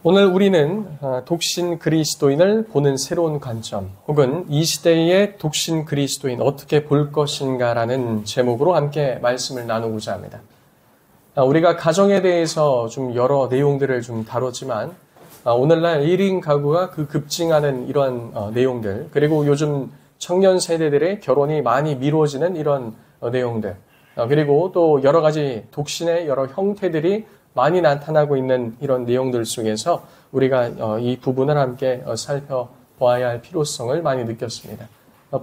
오늘 우리는 독신 그리스도인을 보는 새로운 관점 혹은 이 시대의 독신 그리스도인 어떻게 볼 것인가라는 제목으로 함께 말씀을 나누고자 합니다. 우리가 가정에 대해서 좀 여러 내용들을 좀 다뤘지만 오늘날 1인 가구가 급증하는 이런 내용들 그리고 요즘 청년 세대들의 결혼이 많이 미뤄지는 이런 내용들 그리고 또 여러 가지 독신의 여러 형태들이 많이 나타나고 있는 이런 내용들 속에서 우리가 이 부분을 함께 살펴보아야 할 필요성을 많이 느꼈습니다.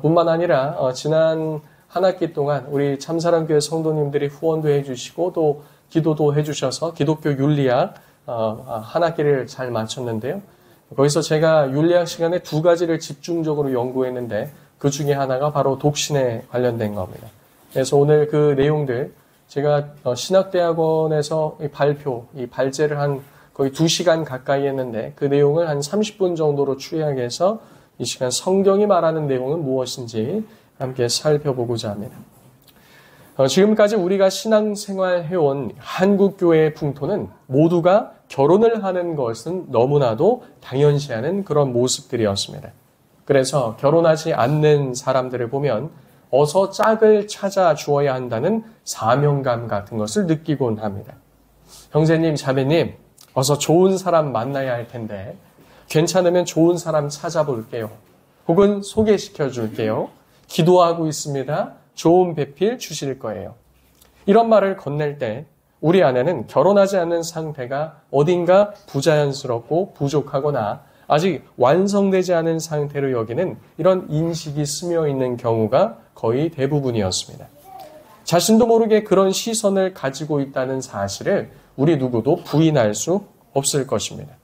뿐만 아니라 지난 한 학기 동안 우리 참사랑교회 성도님들이 후원도 해주시고 또 기도도 해주셔서 기독교 윤리학 한 학기를 잘 마쳤는데요. 거기서 제가 윤리학 시간에 두 가지를 집중적으로 연구했는데 그 중에 하나가 바로 독신에 관련된 겁니다. 그래서 오늘 그 내용들 제가 신학대학원에서 이 발제를 한 거의 2시간 가까이 했는데 그 내용을 한 30분 정도로 추리하게 이 시간 성경이 말하는 내용은 무엇인지 함께 살펴보고자 합니다. 지금까지 우리가 신앙생활 해온 한국교회의 풍토는 모두가 결혼을 하는 것은 너무나도 당연시하는 그런 모습들이었습니다. 그래서 결혼하지 않는 사람들을 보면 어서 짝을 찾아 주어야 한다는 사명감 같은 것을 느끼곤 합니다. 형제님, 자매님, 어서 좋은 사람 만나야 할 텐데 괜찮으면 좋은 사람 찾아볼게요. 혹은 소개시켜 줄게요. 기도하고 있습니다. 좋은 배필 주실 거예요. 이런 말을 건넬 때 우리 안에는 결혼하지 않는 상태가 어딘가 부자연스럽고 부족하거나 아직 완성되지 않은 상태로 여기는 이런 인식이 스며 있는 경우가 거의 대부분이었습니다. 자신도 모르게 그런 시선을 가지고 있다는 사실을 우리 누구도 부인할 수 없을 것입니다.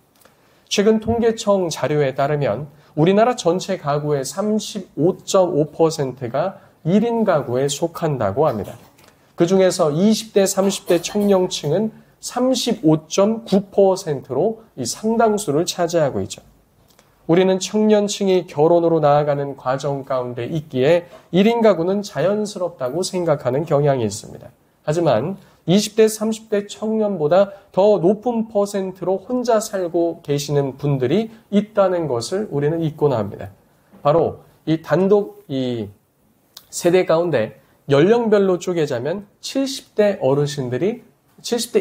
최근 통계청 자료에 따르면 우리나라 전체 가구의 35.5%가 1인 가구에 속한다고 합니다. 그 중에서 20대, 30대 청년층은 35.9%로 이 상당수를 차지하고 있죠. 우리는 청년층이 결혼으로 나아가는 과정 가운데 있기에 1인 가구는 자연스럽다고 생각하는 경향이 있습니다. 하지만 20대, 30대 청년보다 더 높은 퍼센트로 혼자 살고 계시는 분들이 있다는 것을 우리는 잊곤 합니다. 바로 이 단독 이 세대 가운데 연령별로 쪼개자면 70대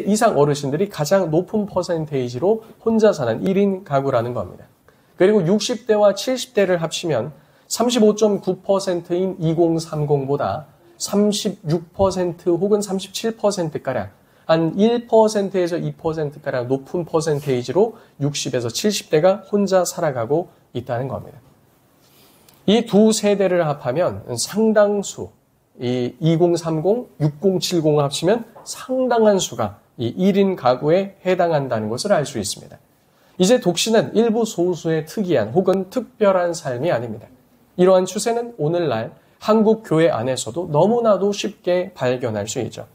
이상 어르신들이 가장 높은 퍼센테이지로 혼자 사는 1인 가구라는 겁니다. 그리고 60대와 70대를 합치면 35.9%인 2030보다 36% 혹은 37%가량 한 1%에서 2%가량 높은 퍼센테이지로 60에서 70대가 혼자 살아가고 있다는 겁니다. 이 두 세대를 합하면 상당수, 이 2030, 6070을 합치면 상당한 수가 이 1인 가구에 해당한다는 것을 알 수 있습니다. 이제 독신은 일부 소수의 특이한 혹은 특별한 삶이 아닙니다. 이러한 추세는 오늘날 한국 교회 안에서도 너무나도 쉽게 발견할 수 있죠.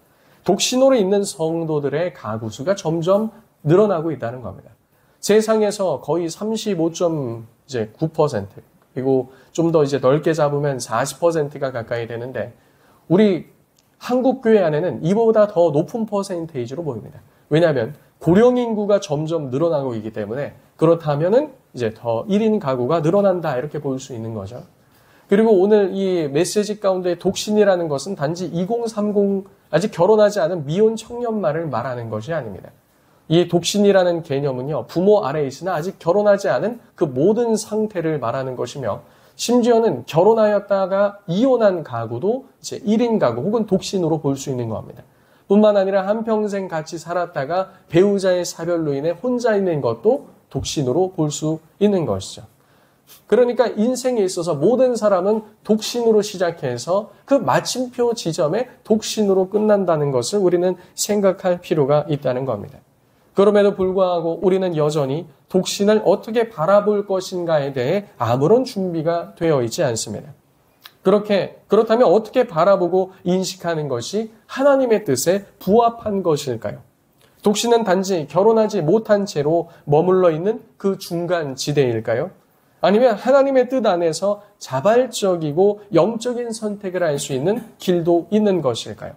독신으로 있는 성도들의 가구 수가 점점 늘어나고 있다는 겁니다. 세상에서 거의 35.9% 그리고 좀 더 이제 넓게 잡으면 40%가 가까이 되는데 우리 한국 교회 안에는 이보다 더 높은 퍼센테이지로 보입니다. 왜냐하면 고령 인구가 점점 늘어나고 있기 때문에 그렇다면은 이제 더 1인 가구가 늘어난다 이렇게 볼 수 있는 거죠. 그리고 오늘 이 메시지 가운데 독신이라는 것은 단지 2030 아직 결혼하지 않은 미혼 청년만을 말하는 것이 아닙니다. 이 독신이라는 개념은요, 부모 아래에 있으나 아직 결혼하지 않은 그 모든 상태를 말하는 것이며 심지어는 결혼하였다가 이혼한 가구도 이제 1인 가구 혹은 독신으로 볼 수 있는 겁니다. 뿐만 아니라 한평생 같이 살았다가 배우자의 사별로 인해 혼자 있는 것도 독신으로 볼 수 있는 것이죠. 그러니까 인생에 있어서 모든 사람은 독신으로 시작해서 그 마침표 지점에 독신으로 끝난다는 것을 우리는 생각할 필요가 있다는 겁니다. 그럼에도 불구하고 우리는 여전히 독신을 어떻게 바라볼 것인가에 대해 아무런 준비가 되어 있지 않습니다. 그렇다면 어떻게 바라보고 인식하는 것이 하나님의 뜻에 부합한 것일까요? 독신은 단지 결혼하지 못한 채로 머물러 있는 그 중간 지대일까요? 아니면 하나님의 뜻 안에서 자발적이고 영적인 선택을 할 수 있는 길도 있는 것일까요?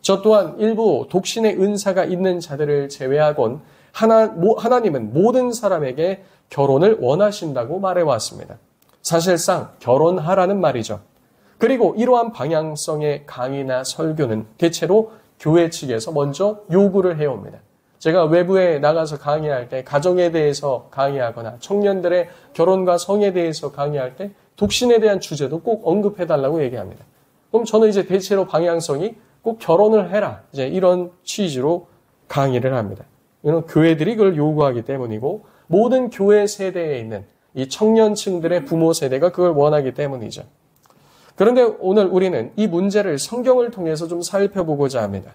저 또한 일부 독신의 은사가 있는 자들을 제외하곤 하나님은 모든 사람에게 결혼을 원하신다고 말해왔습니다. 사실상 결혼하라는 말이죠. 그리고 이러한 방향성의 강의나 설교는 대체로 교회 측에서 먼저 요구를 해옵니다. 제가 외부에 나가서 강의할 때 가정에 대해서 강의하거나 청년들의 결혼과 성에 대해서 강의할 때 독신에 대한 주제도 꼭 언급해달라고 얘기합니다. 그럼 저는 이제 대체로 방향성이 꼭 결혼을 해라, 이제 이런 취지로 강의를 합니다. 이런 교회들이 그걸 요구하기 때문이고 모든 교회 세대에 있는 이 청년층들의 부모 세대가 그걸 원하기 때문이죠. 그런데 오늘 우리는 이 문제를 성경을 통해서 좀 살펴보고자 합니다.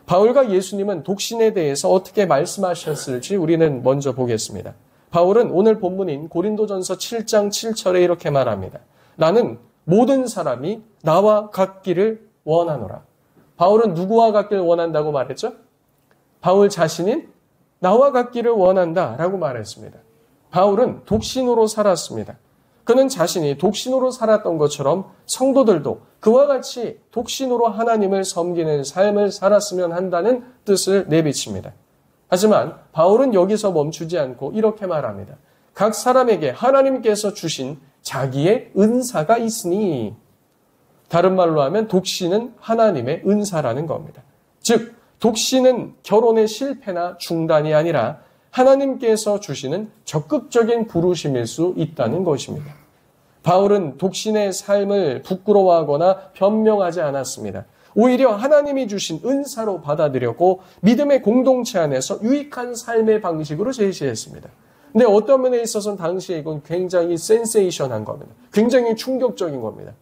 바울과 예수님은 독신에 대해서 어떻게 말씀하셨을지 우리는 먼저 보겠습니다. 바울은 오늘 본문인 고린도전서 7장 7절에 이렇게 말합니다. 나는 모든 사람이 나와 같기를 원하노라. 바울은 누구와 같기를 원한다고 말했죠? 바울 자신인 나와 같기를 원한다라고 말했습니다. 바울은 독신으로 살았습니다. 그는 자신이 독신으로 살았던 것처럼 성도들도 그와 같이 독신으로 하나님을 섬기는 삶을 살았으면 한다는 뜻을 내비칩니다. 하지만 바울은 여기서 멈추지 않고 이렇게 말합니다. 각 사람에게 하나님께서 주신 자기의 은사가 있으니, 다른 말로 하면 독신은 하나님의 은사라는 겁니다. 즉 독신은 결혼의 실패나 중단이 아니라 하나님께서 주시는 적극적인 부르심일 수 있다는 것입니다. 바울은 독신의 삶을 부끄러워하거나 변명하지 않았습니다. 오히려 하나님이 주신 은사로 받아들였고 믿음의 공동체 안에서 유익한 삶의 방식으로 제시했습니다. 근데 어떤 면에 있어서는 당시에 이건 굉장히 센세이션한 겁니다. 굉장히 충격적인 겁니다.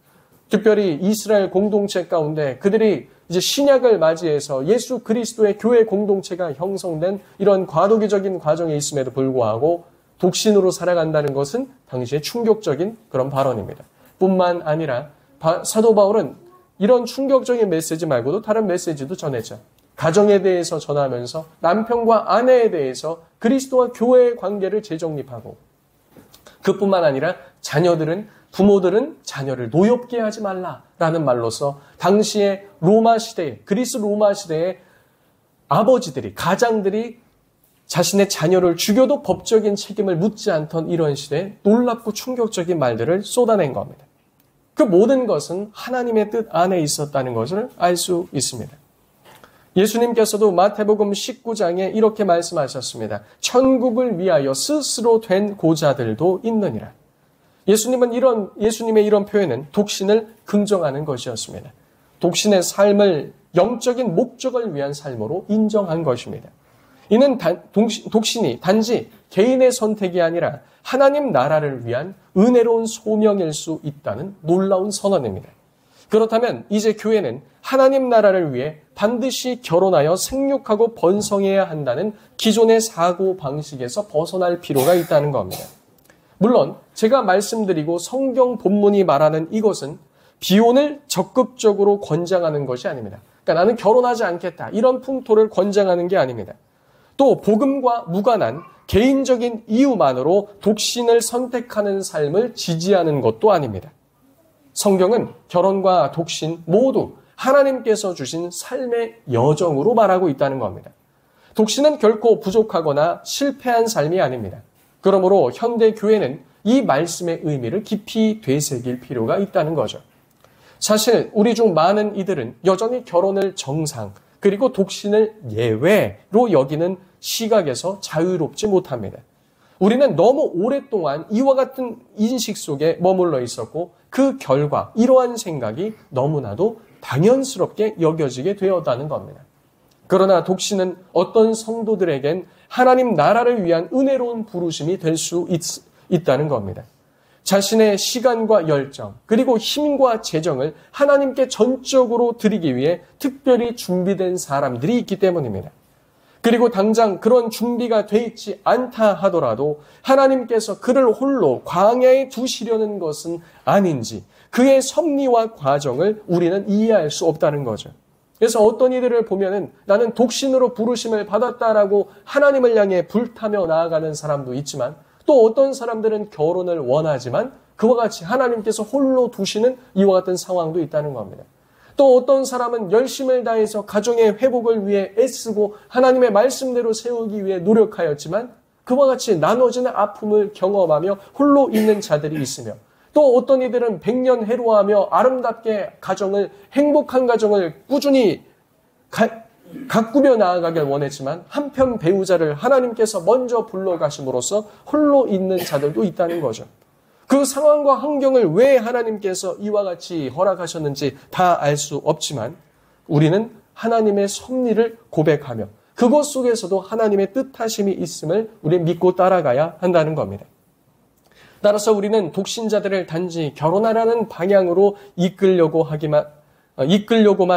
특별히 이스라엘 공동체 가운데 그들이 이제 신약을 맞이해서 예수 그리스도의 교회 공동체가 형성된 이런 과도기적인 과정에 있음에도 불구하고 독신으로 살아간다는 것은 당시에 충격적인 그런 발언입니다. 뿐만 아니라 사도 바울은 이런 충격적인 메시지 말고도 다른 메시지도 전했죠. 가정에 대해서 전하면서 남편과 아내에 대해서 그리스도와 교회의 관계를 재정립하고, 그뿐만 아니라 부모들은 자녀를 노엽게 하지 말라라는 말로서 당시에 그리스 로마 시대의 아버지들이, 가장들이 자신의 자녀를 죽여도 법적인 책임을 묻지 않던 이런 시대에 놀랍고 충격적인 말들을 쏟아낸 겁니다. 그 모든 것은 하나님의 뜻 안에 있었다는 것을 알 수 있습니다. 예수님께서도 마태복음 19장에 이렇게 말씀하셨습니다. 천국을 위하여 스스로 된 고자들도 있느니라. 예수님의 이런 표현은 독신을 긍정하는 것이었습니다. 독신의 삶을 영적인 목적을 위한 삶으로 인정한 것입니다. 이는 독신이 단지 개인의 선택이 아니라 하나님 나라를 위한 은혜로운 소명일 수 있다는 놀라운 선언입니다. 그렇다면 이제 교회는 하나님 나라를 위해 반드시 결혼하여 생육하고 번성해야 한다는 기존의 사고 방식에서 벗어날 필요가 있다는 겁니다. 물론 제가 말씀드리고 성경 본문이 말하는 이것은 비혼을 적극적으로 권장하는 것이 아닙니다. 그러니까 나는 결혼하지 않겠다, 이런 풍토를 권장하는 게 아닙니다. 또 복음과 무관한 개인적인 이유만으로 독신을 선택하는 삶을 지지하는 것도 아닙니다. 성경은 결혼과 독신 모두 하나님께서 주신 삶의 여정으로 말하고 있다는 겁니다. 독신은 결코 부족하거나 실패한 삶이 아닙니다. 그러므로 현대 교회는 이 말씀의 의미를 깊이 되새길 필요가 있다는 거죠. 사실 우리 중 많은 이들은 여전히 결혼을 정상, 그리고 독신을 예외로 여기는 시각에서 자유롭지 못합니다. 우리는 너무 오랫동안 이와 같은 인식 속에 머물러 있었고 그 결과 이러한 생각이 너무나도 당연스럽게 여겨지게 되었다는 겁니다. 그러나 독신은 어떤 성도들에겐 하나님 나라를 위한 은혜로운 부르심이 될 수 있다는 겁니다. 자신의 시간과 열정, 그리고 힘과 재정을 하나님께 전적으로 드리기 위해 특별히 준비된 사람들이 있기 때문입니다. 그리고 당장 그런 준비가 돼 있지 않다 하더라도 하나님께서 그를 홀로 광야에 두시려는 것은 아닌지 그의 섭리와 과정을 우리는 이해할 수 없다는 거죠. 그래서 어떤 이들을 보면은 나는 독신으로 부르심을 받았다라고 하나님을 향해 불타며 나아가는 사람도 있지만, 또 어떤 사람들은 결혼을 원하지만 그와 같이 하나님께서 홀로 두시는 이와 같은 상황도 있다는 겁니다. 또 어떤 사람은 열심을 다해서 가정의 회복을 위해 애쓰고 하나님의 말씀대로 세우기 위해 노력하였지만 그와 같이 나눠지는 아픔을 경험하며 홀로 있는 자들이 있으며, 또 어떤 이들은 백년해로하며 아름답게 행복한 가정을 꾸준히 가꾸며 나아가길 원했지만 한편 배우자를 하나님께서 먼저 불러가심으로써 홀로 있는 자들도 있다는 거죠. 그 상황과 환경을 왜 하나님께서 이와 같이 허락하셨는지 다 알 수 없지만 우리는 하나님의 섭리를 고백하며 그것 속에서도 하나님의 뜻하심이 있음을 우리 믿고 따라가야 한다는 겁니다. 따라서 우리는 독신자들을 단지 결혼하라는 방향으로 이끌려고만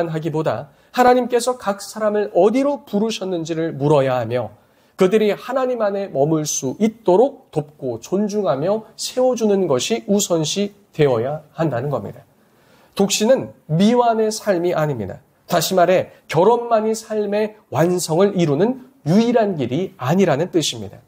하기보다 하나님께서 각 사람을 어디로 부르셨는지를 물어야 하며 그들이 하나님 안에 머물 수 있도록 돕고 존중하며 세워주는 것이 우선시 되어야 한다는 겁니다. 독신은 미완의 삶이 아닙니다. 다시 말해 결혼만이 삶의 완성을 이루는 유일한 길이 아니라는 뜻입니다.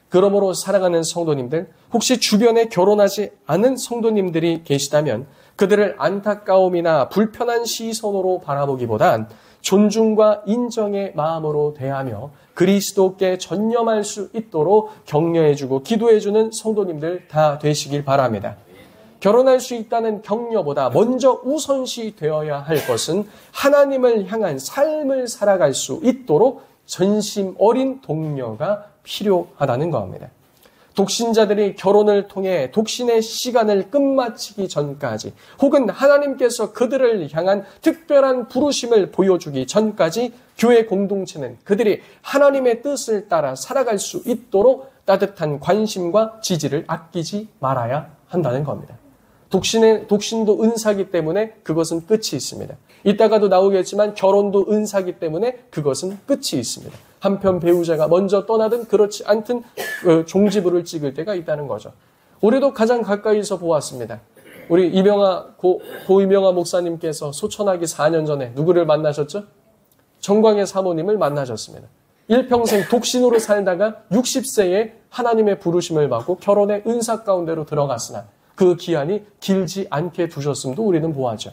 그러므로 사랑하는 성도님들, 혹시 주변에 결혼하지 않은 성도님들이 계시다면 그들을 안타까움이나 불편한 시선으로 바라보기보단 존중과 인정의 마음으로 대하며 그리스도께 전념할 수 있도록 격려해주고 기도해주는 성도님들 다 되시길 바랍니다. 결혼할 수 있다는 격려보다 먼저 우선시 되어야 할 것은 하나님을 향한 삶을 살아갈 수 있도록 전심 어린 동료가 필요하다는 겁니다. 독신자들이 결혼을 통해 독신의 시간을 끝마치기 전까지 혹은 하나님께서 그들을 향한 특별한 부르심을 보여주기 전까지 교회 공동체는 그들이 하나님의 뜻을 따라 살아갈 수 있도록 따뜻한 관심과 지지를 아끼지 말아야 한다는 겁니다. 독신도 은사기 때문에 그것은 끝이 있습니다. 이따가도 나오겠지만 결혼도 은사기 때문에 그것은 끝이 있습니다. 한편 배우자가 먼저 떠나든 그렇지 않든 종지부를 찍을 때가 있다는 거죠. 우리도 가장 가까이서 보았습니다. 우리 고 이명하 목사님께서 소천하기 4년 전에 누구를 만나셨죠? 정광의 사모님을 만나셨습니다. 일평생 독신으로 살다가 60세에 하나님의 부르심을 받고 결혼의 은사 가운데로 들어갔으나 그 기한이 길지 않게 두셨음도 우리는 보았죠.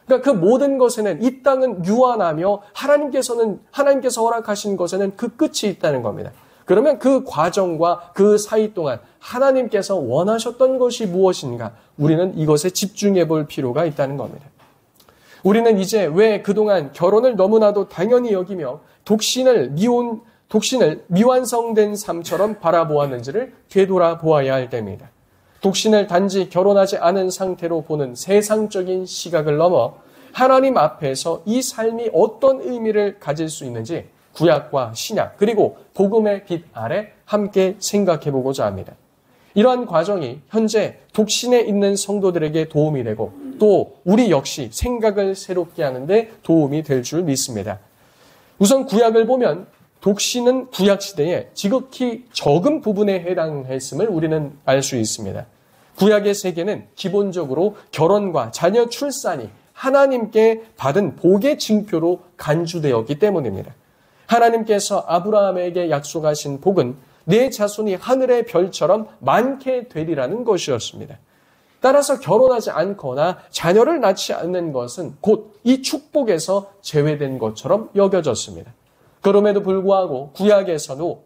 그러니까 그 모든 것에는 이 땅은 유한하며 하나님께서 허락하신 것에는 그 끝이 있다는 겁니다. 그러면 그 과정과 그 사이 동안 하나님께서 원하셨던 것이 무엇인가? 우리는 이것에 집중해 볼 필요가 있다는 겁니다. 우리는 이제 왜 그동안 결혼을 너무나도 당연히 여기며 독신을 미완성된 삶처럼 바라보았는지를 되돌아보아야 할 때입니다. 독신을 단지 결혼하지 않은 상태로 보는 세상적인 시각을 넘어 하나님 앞에서 이 삶이 어떤 의미를 가질 수 있는지 구약과 신약 그리고 복음의 빛 아래 함께 생각해 보고자 합니다. 이러한 과정이 현재 독신에 있는 성도들에게 도움이 되고 또 우리 역시 생각을 새롭게 하는데 도움이 될 줄 믿습니다. 우선 구약을 보면 독신은 구약시대에 지극히 적은 부분에 해당했음을 우리는 알 수 있습니다. 구약의 세계는 기본적으로 결혼과 자녀 출산이 하나님께 받은 복의 징표로 간주되었기 때문입니다. 하나님께서 아브라함에게 약속하신 복은 내 자손이 하늘의 별처럼 많게 되리라는 것이었습니다. 따라서 결혼하지 않거나 자녀를 낳지 않는 것은 곧 이 축복에서 제외된 것처럼 여겨졌습니다. 그럼에도 불구하고 구약에서도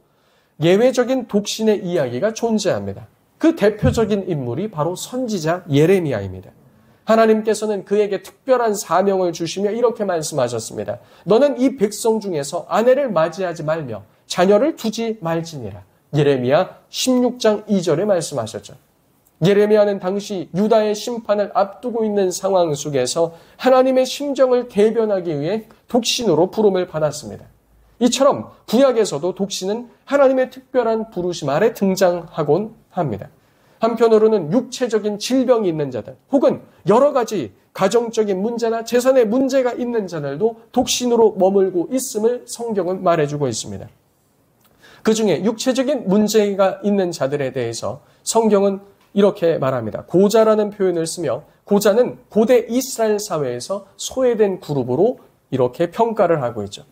예외적인 독신의 이야기가 존재합니다. 그 대표적인 인물이 바로 선지자 예레미야입니다. 하나님께서는 그에게 특별한 사명을 주시며 이렇게 말씀하셨습니다. 너는 이 백성 중에서 아내를 맞이하지 말며 자녀를 두지 말지니라. 예레미야 16장 2절에 말씀하셨죠. 예레미야는 당시 유다의 심판을 앞두고 있는 상황 속에서 하나님의 심정을 대변하기 위해 독신으로 부름을 받았습니다. 이처럼 구약에서도 독신은 하나님의 특별한 부르심 아래 등장하곤 합니다. 한편으로는 육체적인 질병이 있는 자들 혹은 여러 가지 가정적인 문제나 재산의 문제가 있는 자들도 독신으로 머물고 있음을 성경은 말해주고 있습니다. 그중에 육체적인 문제가 있는 자들에 대해서 성경은 이렇게 말합니다. 고자라는 표현을 쓰며 고자는 고대 이스라엘 사회에서 소외된 그룹으로 이렇게 평가를 하고 있죠.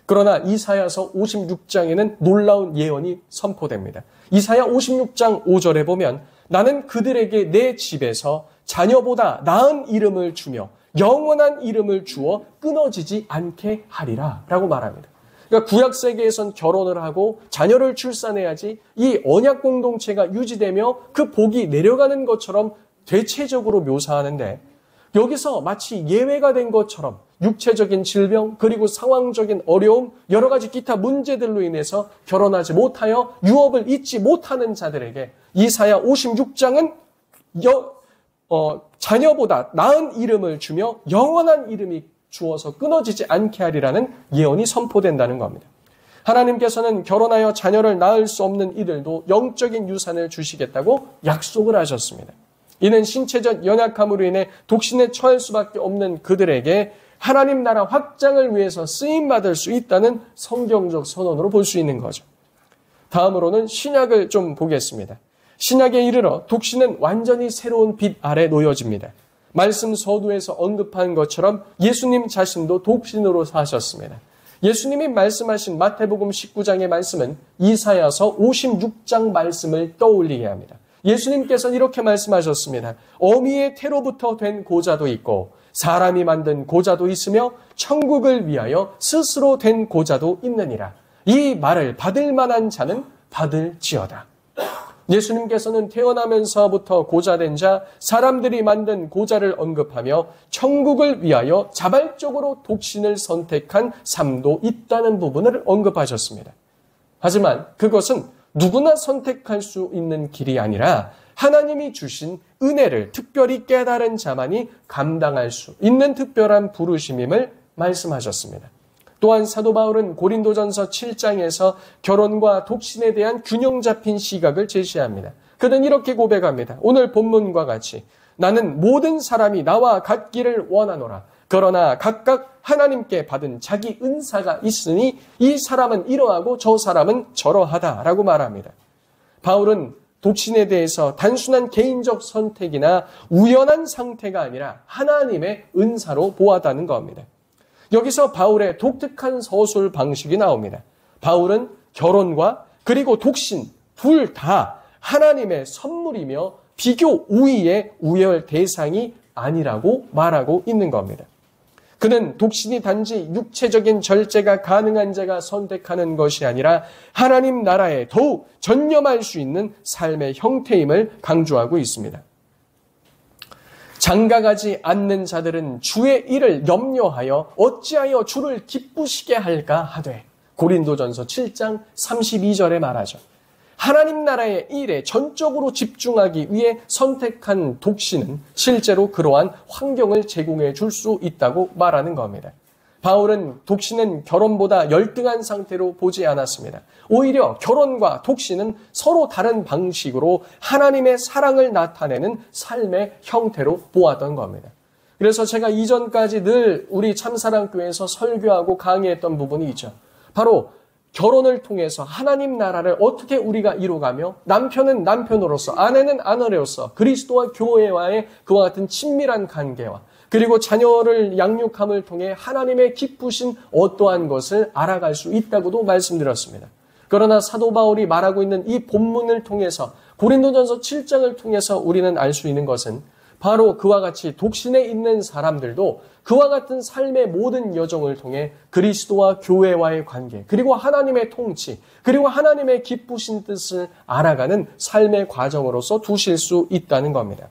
그러나 이사야서 56장에는 놀라운 예언이 선포됩니다. 이사야 56장 5절에 보면 나는 그들에게 내 집에서 자녀보다 나은 이름을 주며 영원한 이름을 주어 끊어지지 않게 하리라 라고 말합니다. 그러니까 구약 세계에선 결혼을 하고 자녀를 출산해야지 이 언약 공동체가 유지되며 그 복이 내려가는 것처럼 대체적으로 묘사하는데, 여기서 마치 예외가 된 것처럼 육체적인 질병 그리고 상황적인 어려움, 여러 가지 기타 문제들로 인해서 결혼하지 못하여 유업을 잇지 못하는 자들에게 이사야 56장은 자녀보다 나은 이름을 주며 영원한 이름이 주어서 끊어지지 않게 하리라는 예언이 선포된다는 겁니다. 하나님께서는 결혼하여 자녀를 낳을 수 없는 이들도 영적인 유산을 주시겠다고 약속을 하셨습니다. 이는 신체적 연약함으로 인해 독신에 처할 수밖에 없는 그들에게 하나님 나라 확장을 위해서 쓰임받을 수 있다는 성경적 선언으로 볼 수 있는 거죠. 다음으로는 신약을 좀 보겠습니다. 신약에 이르러 독신은 완전히 새로운 빛 아래 놓여집니다. 말씀 서두에서 언급한 것처럼 예수님 자신도 독신으로 사셨습니다. 예수님이 말씀하신 마태복음 19장의 말씀은 이사야서 56장 말씀을 떠올리게 합니다. 예수님께서는 이렇게 말씀하셨습니다. 어미의 태로부터 된 고자도 있고 사람이 만든 고자도 있으며 천국을 위하여 스스로 된 고자도 있느니라. 이 말을 받을 만한 자는 받을지어다. 예수님께서는 태어나면서부터 고자된 자, 사람들이 만든 고자를 언급하며 천국을 위하여 자발적으로 독신을 선택한 삶도 있다는 부분을 언급하셨습니다. 하지만 그것은 누구나 선택할 수 있는 길이 아니라 하나님이 주신 은혜를 특별히 깨달은 자만이 감당할 수 있는 특별한 부르심임을 말씀하셨습니다. 또한 사도 바울은 고린도전서 7장에서 결혼과 독신에 대한 균형 잡힌 시각을 제시합니다. 그는 이렇게 고백합니다. 오늘 본문과 같이 나는 모든 사람이 나와 같기를 원하노라. 그러나 각각 하나님께 받은 자기 은사가 있으니 이 사람은 이러하고 저 사람은 저러하다라고 말합니다. 바울은 독신에 대해서 단순한 개인적 선택이나 우연한 상태가 아니라 하나님의 은사로 보았다는 겁니다. 여기서 바울의 독특한 서술 방식이 나옵니다. 바울은 결혼과 그리고 독신 둘 다 하나님의 선물이며 비교 우위의 우열 대상이 아니라고 말하고 있는 겁니다. 그는 독신이 단지 육체적인 절제가 가능한 자가 선택하는 것이 아니라 하나님 나라에 더욱 전념할 수 있는 삶의 형태임을 강조하고 있습니다. 장가가지 않는 자들은 주의 일을 염려하여 어찌하여 주를 기쁘시게 할까 하되, 고린도전서 7장 32절에 말하죠. 하나님 나라의 일에 전적으로 집중하기 위해 선택한 독신은 실제로 그러한 환경을 제공해 줄 수 있다고 말하는 겁니다. 바울은 독신은 결혼보다 열등한 상태로 보지 않았습니다. 오히려 결혼과 독신은 서로 다른 방식으로 하나님의 사랑을 나타내는 삶의 형태로 보았던 겁니다. 그래서 제가 이전까지 늘 우리 참사랑교회에서 설교하고 강의했던 부분이 있죠. 바로 결혼을 통해서 하나님 나라를 어떻게 우리가 이루어가며 남편은 남편으로서, 아내는 아내로서 그리스도와 교회와의 그와 같은 친밀한 관계와 그리고 자녀를 양육함을 통해 하나님의 기쁘신 어떠한 것을 알아갈 수 있다고도 말씀드렸습니다. 그러나 사도 바울이 말하고 있는 이 본문을 통해서, 고린도전서 7장을 통해서 우리는 알 수 있는 것은 바로 그와 같이 독신에 있는 사람들도 그와 같은 삶의 모든 여정을 통해 그리스도와 교회와의 관계, 그리고 하나님의 통치, 그리고 하나님의 기쁘신 뜻을 알아가는 삶의 과정으로서 두실 수 있다는 겁니다.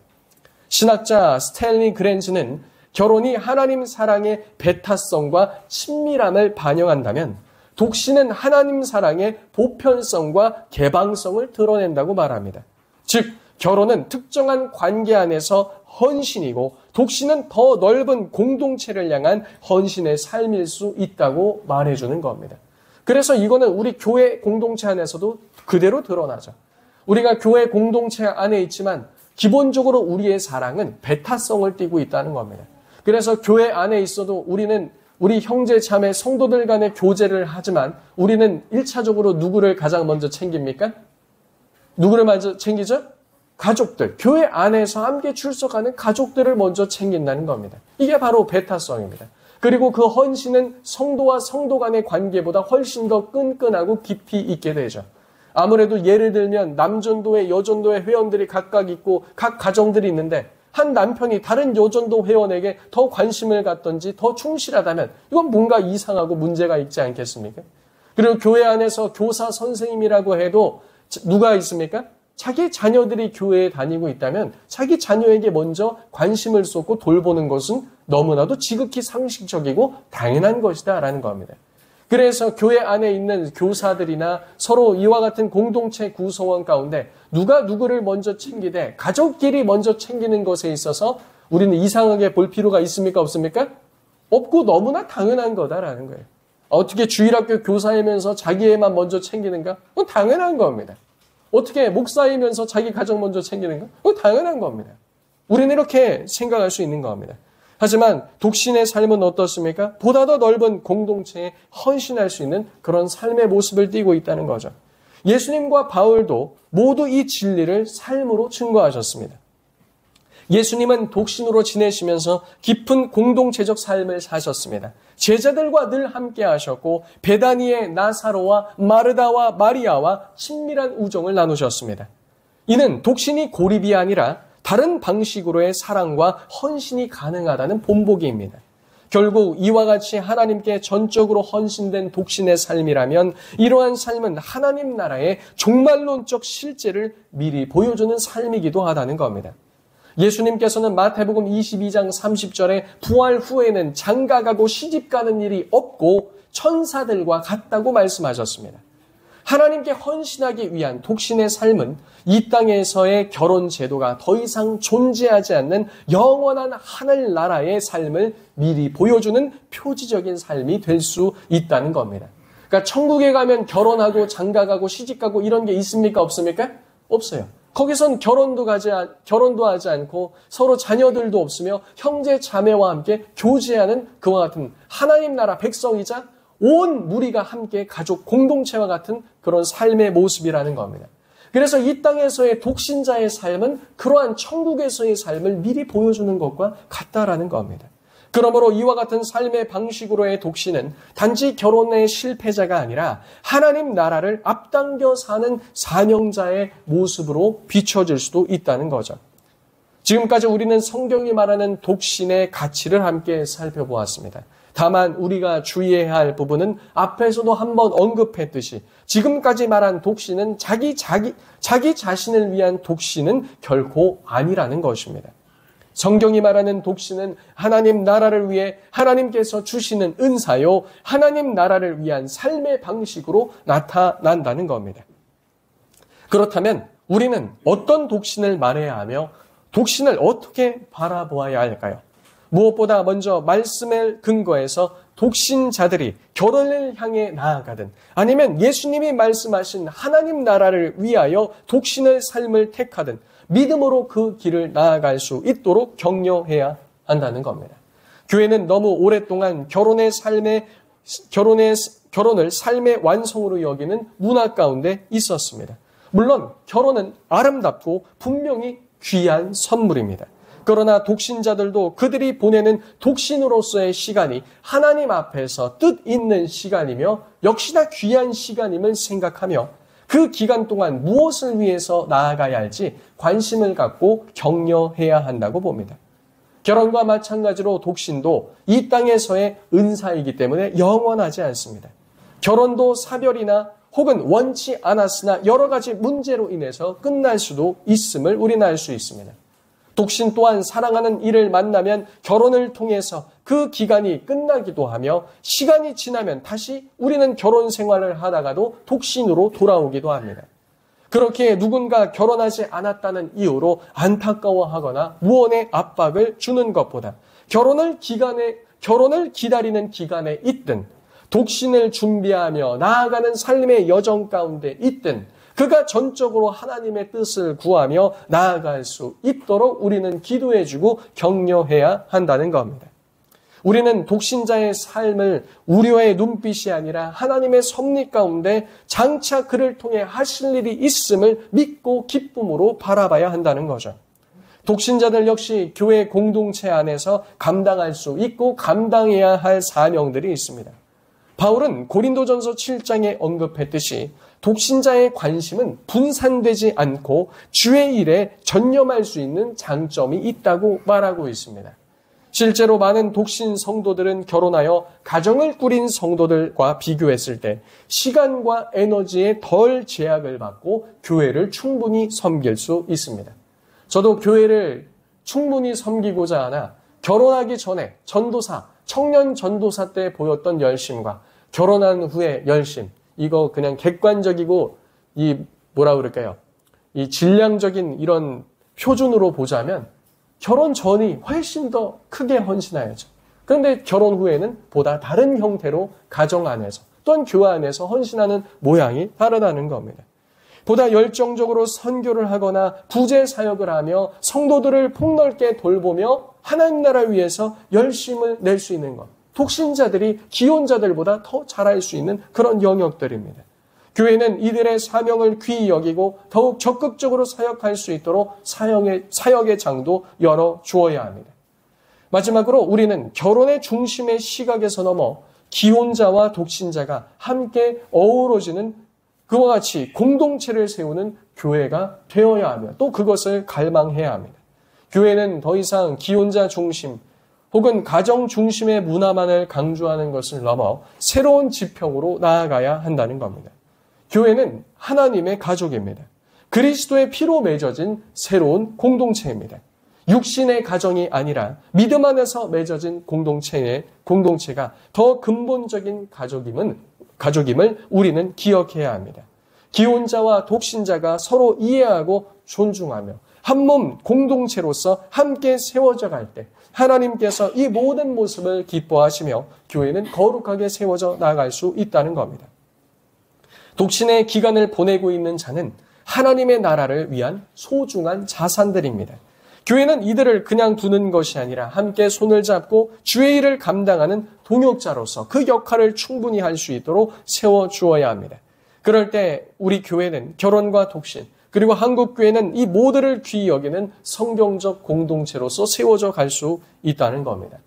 신학자 스탠리 그랜즈는 결혼이 하나님 사랑의 배타성과 친밀함을 반영한다면 독신은 하나님 사랑의 보편성과 개방성을 드러낸다고 말합니다. 즉, 결혼은 특정한 관계 안에서 헌신이고 독신은 더 넓은 공동체를 향한 헌신의 삶일 수 있다고 말해주는 겁니다. 그래서 이거는 우리 교회 공동체 안에서도 그대로 드러나죠. 우리가 교회 공동체 안에 있지만 기본적으로 우리의 사랑은 배타성을 띠고 있다는 겁니다. 그래서 교회 안에 있어도 우리는 우리 형제 자매 성도들 간의 교제를 하지만 우리는 1차적으로 누구를 가장 먼저 챙깁니까? 누구를 먼저 챙기죠? 가족들, 교회 안에서 함께 출석하는 가족들을 먼저 챙긴다는 겁니다. 이게 바로 배타성입니다. 그리고 그 헌신은 성도와 성도 간의 관계보다 훨씬 더 끈끈하고 깊이 있게 되죠. 아무래도 예를 들면 남전도회, 여전도회 회원들이 각각 있고 각 가정들이 있는데 한 남편이 다른 여전도 회원에게 더 관심을 갖던지 더 충실하다면 이건 뭔가 이상하고 문제가 있지 않겠습니까? 그리고 교회 안에서 교사 선생님이라고 해도 누가 있습니까? 자기 자녀들이 교회에 다니고 있다면 자기 자녀에게 먼저 관심을 쏟고 돌보는 것은 너무나도 지극히 상식적이고 당연한 것이다라는 겁니다. 그래서 교회 안에 있는 교사들이나 서로 이와 같은 공동체 구성원 가운데 누가 누구를 먼저 챙기되 가족끼리 먼저 챙기는 것에 있어서 우리는 이상하게 볼 필요가 있습니까? 없습니까? 없고 너무나 당연한 거다라는 거예요. 어떻게 주일학교 교사이면서 자기 애만 먼저 챙기는가? 그건 당연한 겁니다. 어떻게 목사이면서 자기 가족 먼저 챙기는가? 그건 당연한 겁니다. 우리는 이렇게 생각할 수 있는 겁니다. 하지만 독신의 삶은 어떻습니까? 보다 더 넓은 공동체에 헌신할 수 있는 그런 삶의 모습을 띠고 있다는 거죠. 예수님과 바울도 모두 이 진리를 삶으로 증거하셨습니다. 예수님은 독신으로 지내시면서 깊은 공동체적 삶을 사셨습니다. 제자들과 늘 함께 하셨고 베다니의 나사로와 마르다와 마리아와 친밀한 우정을 나누셨습니다. 이는 독신이 고립이 아니라 다른 방식으로의 사랑과 헌신이 가능하다는 본보기입니다. 결국 이와 같이 하나님께 전적으로 헌신된 독신의 삶이라면 이러한 삶은 하나님 나라의 종말론적 실제를 미리 보여주는 삶이기도 하다는 겁니다. 예수님께서는 마태복음 22장 30절에 부활 후에는 장가가고 시집가는 일이 없고 천사들과 같다고 말씀하셨습니다. 하나님께 헌신하기 위한 독신의 삶은 이 땅에서의 결혼 제도가 더 이상 존재하지 않는 영원한 하늘나라의 삶을 미리 보여주는 표지적인 삶이 될 수 있다는 겁니다. 그러니까 천국에 가면 결혼하고 장가가고 시집가고 이런 게 있습니까? 없습니까? 없어요. 거기선 결혼도 하지 않고 서로 자녀들도 없으며 형제 자매와 함께 교제하는 그와 같은 하나님 나라 백성이자 온 무리가 함께 가족 공동체와 같은 그런 삶의 모습이라는 겁니다. 그래서 이 땅에서의 독신자의 삶은 그러한 천국에서의 삶을 미리 보여주는 것과 같다라는 겁니다. 그러므로 이와 같은 삶의 방식으로의 독신은 단지 결혼의 실패자가 아니라 하나님 나라를 앞당겨 사는 사명자의 모습으로 비춰질 수도 있다는 거죠. 지금까지 우리는 성경이 말하는 독신의 가치를 함께 살펴보았습니다. 다만 우리가 주의해야 할 부분은 앞에서도 한번 언급했듯이 지금까지 말한 독신은 자기 자신을 위한 독신은 결코 아니라는 것입니다. 성경이 말하는 독신은 하나님 나라를 위해 하나님께서 주시는 은사요, 하나님 나라를 위한 삶의 방식으로 나타난다는 겁니다. 그렇다면 우리는 어떤 독신을 말해야 하며 독신을 어떻게 바라보아야 할까요? 무엇보다 먼저 말씀을 근거해서 독신자들이 결혼을 향해 나아가든 아니면 예수님이 말씀하신 하나님 나라를 위하여 독신의 삶을 택하든 믿음으로 그 길을 나아갈 수 있도록 격려해야 한다는 겁니다. 교회는 너무 오랫동안 결혼을 삶의 완성으로 여기는 문화 가운데 있었습니다. 물론 결혼은 아름답고 분명히 귀한 선물입니다. 그러나 독신자들도 그들이 보내는 독신으로서의 시간이 하나님 앞에서 뜻 있는 시간이며 역시나 귀한 시간임을 생각하며 그 기간 동안 무엇을 위해서 나아가야 할지 관심을 갖고 격려해야 한다고 봅니다. 결혼과 마찬가지로 독신도 이 땅에서의 은사이기 때문에 영원하지 않습니다. 결혼도 사별이나 혹은 원치 않았으나 여러 가지 문제로 인해서 끝날 수도 있음을 우리는 알 수 있습니다. 독신 또한 사랑하는 이를 만나면 결혼을 통해서 그 기간이 끝나기도 하며 시간이 지나면 다시 우리는 결혼 생활을 하다가도 독신으로 돌아오기도 합니다. 그렇게 누군가 결혼하지 않았다는 이유로 안타까워하거나 무언의 압박을 주는 것보다 결혼을 기다리는 기간에 있든 독신을 준비하며 나아가는 삶의 여정 가운데 있든 그가 전적으로 하나님의 뜻을 구하며 나아갈 수 있도록 우리는 기도해주고 격려해야 한다는 겁니다. 우리는 독신자의 삶을 우려의 눈빛이 아니라 하나님의 섭리 가운데 장차 그를 통해 하실 일이 있음을 믿고 기쁨으로 바라봐야 한다는 거죠. 독신자들 역시 교회 공동체 안에서 감당할 수 있고 감당해야 할 사명들이 있습니다. 바울은 고린도전서 7장에 언급했듯이 독신자의 관심은 분산되지 않고 주의 일에 전념할 수 있는 장점이 있다고 말하고 있습니다. 실제로 많은 독신 성도들은 결혼하여 가정을 꾸린 성도들과 비교했을 때 시간과 에너지에 덜 제약을 받고 교회를 충분히 섬길 수 있습니다. 저도 교회를 충분히 섬기고자 하나 결혼하기 전에 전도사, 청년 전도사 때 보였던 열심과 결혼한 후의 열심, 이거 그냥 객관적이고 이 질량적인 이런 표준으로 보자면 결혼 전이 훨씬 더 크게 헌신하여져. 그런데 결혼 후에는 보다 다른 형태로 가정 안에서 또한 교회 안에서 헌신하는 모양이 다르다는 겁니다. 보다 열정적으로 선교를 하거나 부재 사역을 하며 성도들을 폭넓게 돌보며 하나님 나라를 위해서 열심을 낼 수 있는 것. 독신자들이 기혼자들보다 더 잘할 수 있는 그런 영역들입니다. 교회는 이들의 사명을 귀히 여기고 더욱 적극적으로 사역할 수 있도록 사역의 장도 열어주어야 합니다. 마지막으로 우리는 결혼의 중심의 시각에서 넘어 기혼자와 독신자가 함께 어우러지는 그와 같이 공동체를 세우는 교회가 되어야 하며 또 그것을 갈망해야 합니다. 교회는 더 이상 기혼자 중심 혹은 가정 중심의 문화만을 강조하는 것을 넘어 새로운 지평으로 나아가야 한다는 겁니다. 교회는 하나님의 가족입니다. 그리스도의 피로 맺어진 새로운 공동체입니다. 육신의 가정이 아니라 믿음 안에서 맺어진 공동체가 더 근본적인 가족임을 우리는 기억해야 합니다. 기혼자와 독신자가 서로 이해하고 존중하며 한 몸 공동체로서 함께 세워져 갈 때 하나님께서 이 모든 모습을 기뻐하시며 교회는 거룩하게 세워져 나아갈 수 있다는 겁니다. 독신의 기간을 보내고 있는 자는 하나님의 나라를 위한 소중한 자산들입니다. 교회는 이들을 그냥 두는 것이 아니라 함께 손을 잡고 주의 일을 감당하는 동역자로서 그 역할을 충분히 할 수 있도록 세워주어야 합니다. 그럴 때 우리 교회는 결혼과 독신, 그리고 한국교회는 이 모두를 귀히 여기는 성경적 공동체로서 세워져 갈 수 있다는 겁니다.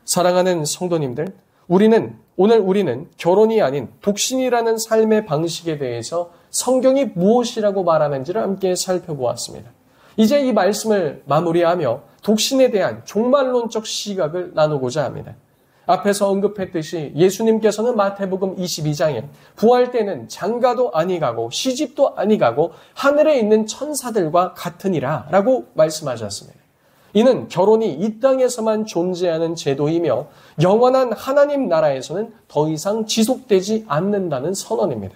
사랑하는 성도님들, 오늘 우리는 결혼이 아닌 독신이라는 삶의 방식에 대해서 성경이 무엇이라고 말하는지를 함께 살펴보았습니다. 이제 이 말씀을 마무리하며 독신에 대한 종말론적 시각을 나누고자 합니다. 앞에서 언급했듯이 예수님께서는 마태복음 22장에 부활 때는 장가도 아니 가고 시집도 아니 가고 하늘에 있는 천사들과 같으니라 라고 말씀하셨습니다. 이는 결혼이 이 땅에서만 존재하는 제도이며 영원한 하나님 나라에서는 더 이상 지속되지 않는다는 선언입니다.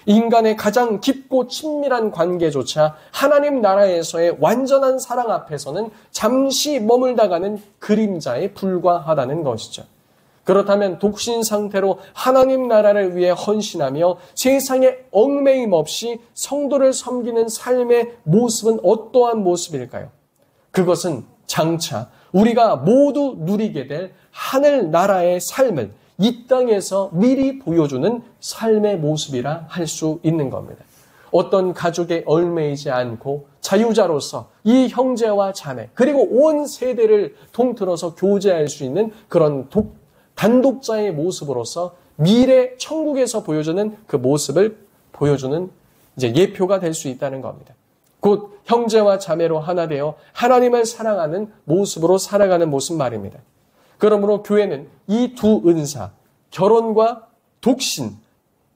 인간의 가장 깊고 친밀한 관계조차 하나님 나라에서의 완전한 사랑 앞에서는 잠시 머물다가는 그림자에 불과하다는 것이죠. 그렇다면 독신 상태로 하나님 나라를 위해 헌신하며 세상에 얽매임 없이 성도를 섬기는 삶의 모습은 어떠한 모습일까요? 그것은 장차 우리가 모두 누리게 될 하늘 나라의 삶을 이 땅에서 미리 보여주는 삶의 모습이라 할 수 있는 겁니다. 어떤 가족에 얽매이지 않고 자유자로서 이 형제와 자매 그리고 온 세대를 통틀어서 교제할 수 있는 그런 단독자의 모습으로서 미래 천국에서 보여주는 그 모습을 보여주는 이제 예표가 될 수 있다는 겁니다. 곧 형제와 자매로 하나 되어 하나님을 사랑하는 모습으로 살아가는 모습 말입니다. 그러므로 교회는 이 두 은사, 결혼과 독신,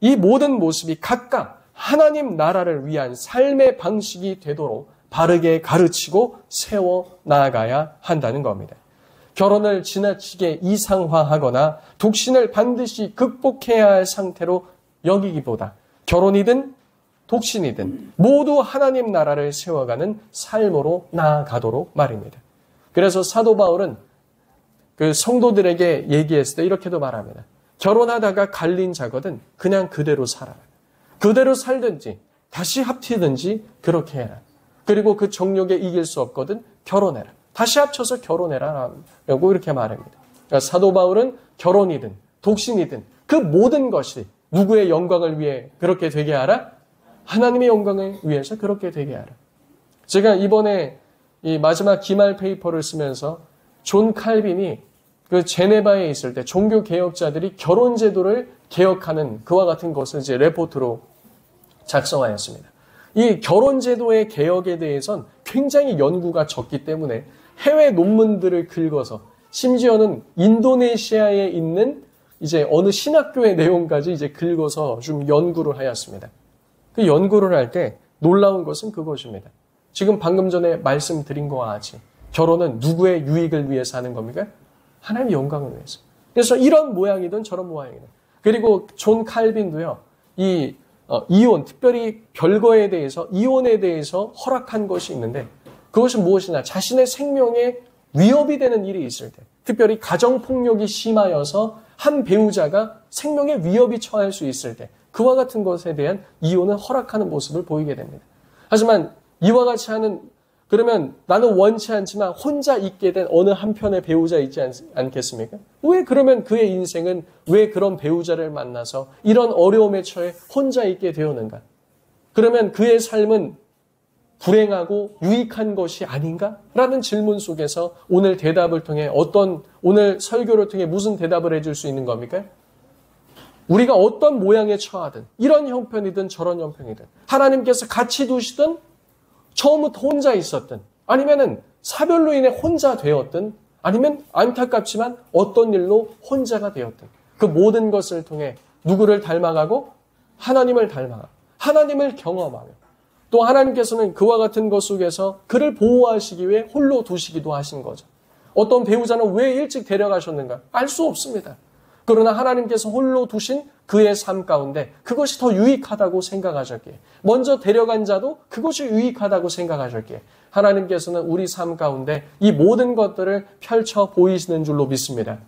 이 모든 모습이 각각 하나님 나라를 위한 삶의 방식이 되도록 바르게 가르치고 세워 나아가야 한다는 겁니다. 결혼을 지나치게 이상화하거나 독신을 반드시 극복해야 할 상태로 여기기보다 결혼이든 독신이든 모두 하나님 나라를 세워가는 삶으로 나아가도록 말입니다. 그래서 사도 바울은 그 성도들에게 얘기했을 때 이렇게도 말합니다. 결혼하다가 갈린 자거든 그냥 그대로 살아라. 그대로 살든지 다시 합치든지 그렇게 해라. 그리고 그 정욕에 이길 수 없거든 결혼해라. 다시 합쳐서 결혼해라 라고 이렇게 말합니다. 그러니까 사도 바울은 결혼이든 독신이든 그 모든 것이 누구의 영광을 위해 그렇게 되게 하라? 하나님의 영광을 위해서 그렇게 되게 하라. 제가 이번에 이 마지막 기말 페이퍼를 쓰면서 존 칼빈이 그 제네바에 있을 때 종교 개혁자들이 결혼 제도를 개혁하는 그와 같은 것을 이제 레포트로 작성하였습니다. 이 결혼제도의 개혁에 대해선 굉장히 연구가 적기 때문에 해외 논문들을 긁어서 심지어는 인도네시아에 있는 이제 어느 신학교의 내용까지 이제 긁어서 좀 연구를 하였습니다. 그 연구를 할 때 놀라운 것은 그것입니다. 지금 방금 전에 말씀드린 것과 같이 결혼은 누구의 유익을 위해서 하는 겁니까? 하나님의 영광을 위해서. 그래서 이런 모양이든 저런 모양이든. 그리고 존 칼빈도요. 이혼, 특별히 별거에 대해서 이혼에 대해서 허락한 것이 있는데 그것은 무엇이냐? 자신의 생명에 위협이 되는 일이 있을 때, 특별히 가정폭력이 심하여서 한 배우자가 생명에 위협이 처할 수 있을 때 그와 같은 것에 대한 이혼을 허락하는 모습을 보이게 됩니다. 하지만 이와 같이 하는 그러면 나는 원치 않지만 혼자 있게 된 어느 한편의 배우자 있지 않겠습니까? 왜 그러면 그의 인생은 왜 그런 배우자를 만나서 이런 어려움에 처해 혼자 있게 되었는가? 그러면 그의 삶은 불행하고 유익한 것이 아닌가? 라는 질문 속에서 오늘 대답을 통해 오늘 설교를 통해 무슨 대답을 해줄 수 있는 겁니까? 우리가 어떤 모양에 처하든 이런 형편이든 저런 형편이든 하나님께서 같이 두시든 처음부터 혼자 있었든 아니면은 사별로 인해 혼자 되었든 아니면 안타깝지만 어떤 일로 혼자가 되었든 그 모든 것을 통해 누구를 닮아가고 하나님을 닮아가고 하나님을 경험하며 또 하나님께서는 그와 같은 것 속에서 그를 보호하시기 위해 홀로 두시기도 하신 거죠. 어떤 배우자는 왜 일찍 데려가셨는가? 알 수 없습니다. 그러나 하나님께서 홀로 두신 그의 삶 가운데 그것이 더 유익하다고 생각하셨기에 먼저 데려간 자도 그것이 유익하다고 생각하셨기에 하나님께서는 우리 삶 가운데 이 모든 것들을 펼쳐 보이시는 줄로 믿습니다.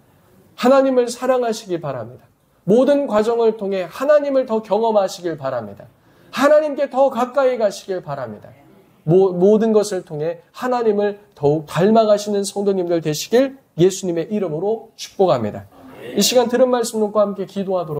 하나님을 사랑하시기 바랍니다. 모든 과정을 통해 하나님을 더 경험하시길 바랍니다. 하나님께 더 가까이 가시길 바랍니다. 모든 것을 통해 하나님을 더욱 닮아가시는 성도님들 되시길 예수님의 이름으로 축복합니다. 이 시간 들은 말씀 놓고 함께 기도하도록